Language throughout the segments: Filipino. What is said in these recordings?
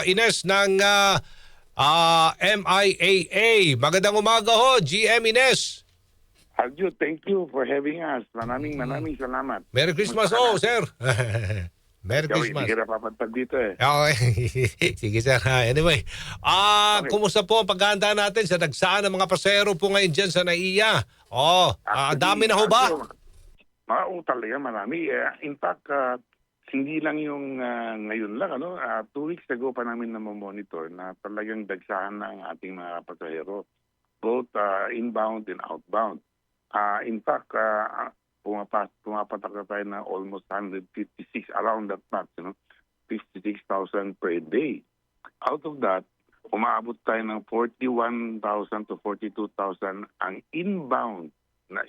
Ines ng MIAA. Magandang umaga ho, GM Ines. Aljo, thank you for having us. Maraming salamat. Merry Christmas ho, sir. Merry Ikaw, hindi Christmas. ka napapantag dito eh. Okay. Sige sir. Anyway, Okay. kumusta po ang paghahanda natin sa dagsaan ng mga pasahero po ngayon dyan sa NAIA? Dami na ho ba? Talaga marami. In fact, hindi lang yung ngayon lang. 2 weeks ago pa namin monitor na talagang dagsahan na ang ating mga pasahero. Both inbound and outbound. In fact, pumapatak na tayo na almost 156 around that mark, 56,000 per day. Out of that, umaabot tayo ng 41,000 to 42,000 ang inbound na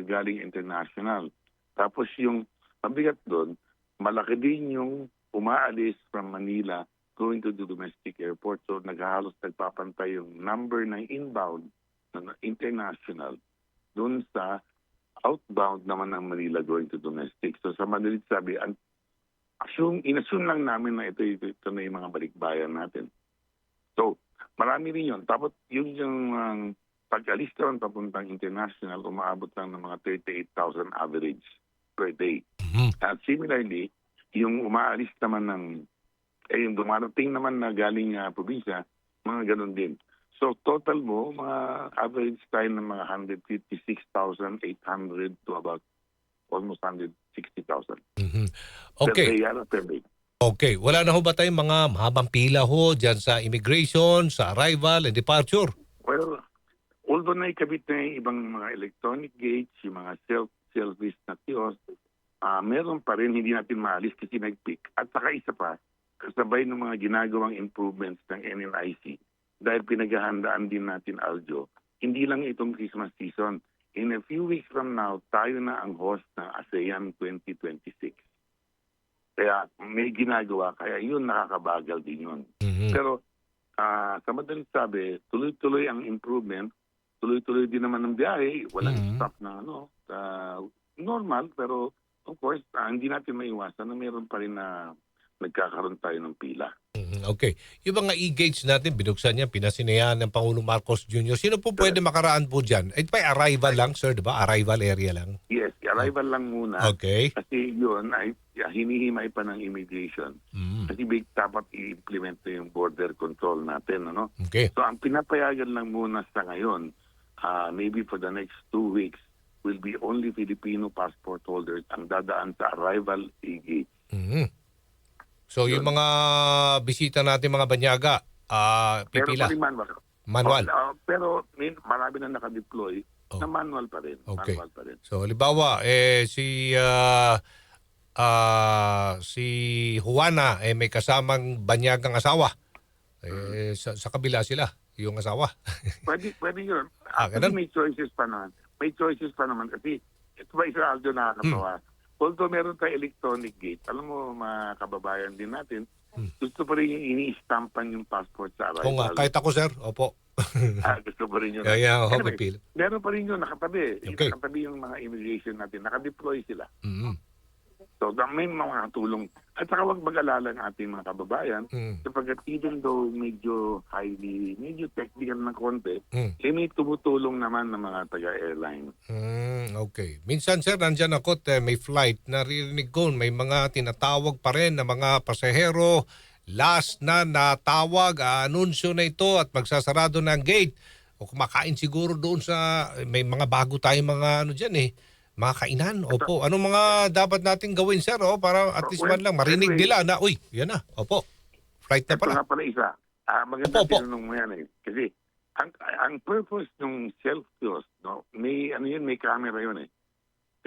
galing international. Tapos yung mabigat doon, malaki din yung umaalis from Manila going to the domestic airport. So nagpapantay yung number ng inbound na international doon sa outbound naman ng Manila going to domestic. So sa madalit sabi, inassume lang namin na ito na yung mga balikbayan natin. So marami rin yun. Tapos yung pag-alis naman papuntang international, umaabot lang ng mga 38,000 average per day. At similarly, yung umaalis naman yung dumarating naman na galing probinsya, mga ganun din. So total mo, mga average tayo ng mga 156,800 to about almost 160,000. Okay. Per day. Okay. Wala na ho ba tayong mga mahabang pila ho dyan sa immigration, sa arrival and departure? Well, although naikabit na yung ibang mga electronic gates, yung mga self-service na kiosk, meron pa rin hindi natin maalis kasi nag-peak. At saka isa pa, kasabay ng mga ginagawang improvements ng NNIC, dahil pinaghahandaan din natin, Aljo, hindi lang itong Christmas season. In a few weeks from now, tayo na ang host ng ASEAN 2026. Kaya may ginagawa, kaya yun nakakabagal din yun. Pero sa madaling sabi, tuloy-tuloy ang improvement, tuloy-tuloy din naman ang biyahe, walang stop na normal, pero of course, hindi natin maiwasan na mayroon pa rin na nagkakaroon tayo ng pila. Okay. Yung mga e-gates natin, binuksan niya, pinasinayan ng Pangulong Marcos Jr. Sino po pwede makaraan po dyan? Ito pa arrival lang, sir, di ba? Arrival area lang. Yes, arrival lang muna. Okay. Kasi yun ay hinihimay pa ng immigration. Kasi dapat i-implement yung border control natin. Okay. So ang pinapayagan lang muna sa ngayon, maybe for the next 2 weeks, will be only Filipino passport holders ang dadaan sa arrival e-gate. So yung mga bisita natin, mga banyaga, pipila? Pero manual. Manual? Pero marami na nakadeploy na manual pa rin. Okay. Manual pa rin. So halimbawa, si Juana may kasamang banyagang asawa. Sa kabila sila, yung asawa. Pwede yun. Ganun? May choices pa naman. May choices pa naman kasi ito ba isa Aldo nakakatawa. Although meron tayo electronic gate, alam mo mga kababayan din natin, gusto pa rin yung ini-stampan yung passport sa arrival. Oo nga, kahit ako sir, opo. Gusto pa rin yun. Anyway, meron pa rin yun, nakatabi. Okay. Nakatabi yung mga immigration natin, nakadeploy sila. So may mga tulong. At saka huwag mag-alala ng ating mga kababayan sapagkat even though medyo technical na konti, may tumutulong naman ng mga taga-airline. Okay. Minsan sir, nandyan ako, may flight, naririnig ko, may mga tinatawag pa rin na mga pasahero, last na natawag, anunsyo na ito at magsasarado na ang gate. O kumakain siguro doon sa, may mga bago tayong mga dyan mga kainan. Opo. Anong mga dapat natin gawin, sir? Para at least man lang marinig nila na, uy, yan na. Opo. Flight na pala. Ito nga pala isa. Maganda tinanong mo yan Kasi ang purpose ng self-kiosk, may camera yun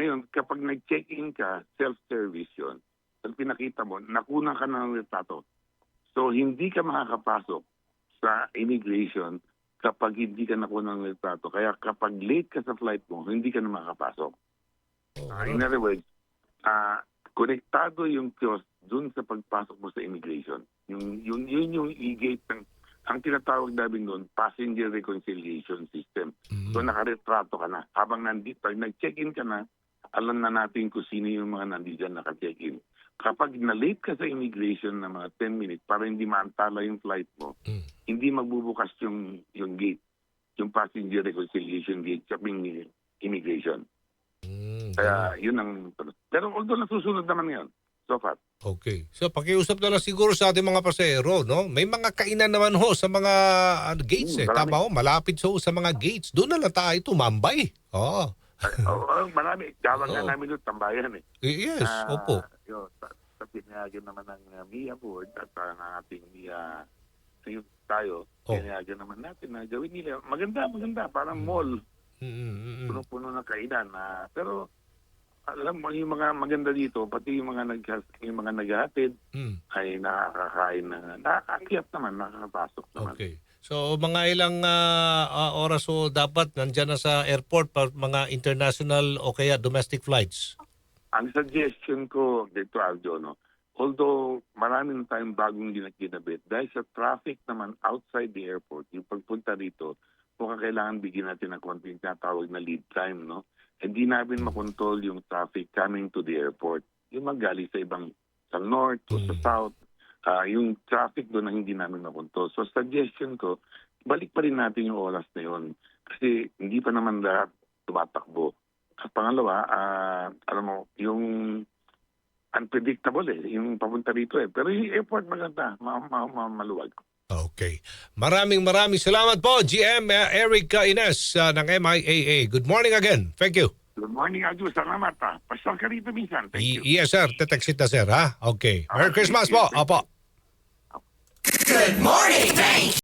Ngayon, kapag nag-check-in ka, self-service yun. At pinakita mo, nakunan ka na ng litrato. So, hindi ka makakapasok sa immigration kapag hindi ka nakunan ng litrato. Kaya kapag late ka sa flight mo, hindi ka na makakapasok. In other words, konektado yung kiosk dun sa pagpasok mo sa immigration. Yung e-gate, ang tinatawag namin doon, passenger reconciliation system. So nakaretrato ka na. Habang nandito, pag nag-check-in ka na, alam na natin kung sino yung mga nandiyan naka-check-in. kapag na-late ka sa immigration na mga 10 minutes para hindi maantala yung flight mo, hindi magbubukas yung gate, yung passenger reconciliation gate sa immigration. Kaya yun ang... Pero although nasusunod naman ngayon, so far. Okay. So pakiusap na lang siguro sa ating mga pasahero, no? May mga kainan naman ho sa mga gates eh. Marami. Tama ho, malapit ho sa mga gates. Doon na lang tayo tumambay. Oo. Marami. Gawag Oo. nga namin doon, tambayan eh. Yes, opo. Yun, sa pinayagan naman ng MIA board at ng ating MIA tayo, pinayagan naman natin na gawin nila. Maganda, parang mall. Puno-puno ng kainan. Pero alam mo, yung mga maganda dito, pati yung mga naghahatid ay nakakakain na, nakakakyat naman, nakakapasok naman. Okay. So mga ilang oras ho dapat nandyan na sa airport para mga international o kaya domestic flights? Ang suggestion ko dito, Aljo, no, although marami na tayong bagong ginabit, dahil sa traffic naman outside the airport, yung pagpunta dito, mukhang kailangan bigyan natin ng konting tinatawag na lead time, no? Hindi namin makontrol yung traffic coming to the airport. Yung magaling sa ibang, sa north o sa south, yung traffic doon na hindi namin makontrol. So suggestion ko, balik pa rin natin yung oras na yun. Kasi hindi pa naman lahat tumatakbo. At pangalawa, alam mo, yung unpredictable yung papunta rito eh. Pero yung airport maganda, maluwag. Okay. Maraming salamat po, GM Eric Ines ng MIAA. Good morning again. Thank you. Good morning, Aljo. Salamat ha. Pasal ka rito minsan. Thank you. Yes, sir. Tetext kita, sir, ha? Okay. Merry Christmas po. Opo. Good morning, thanks.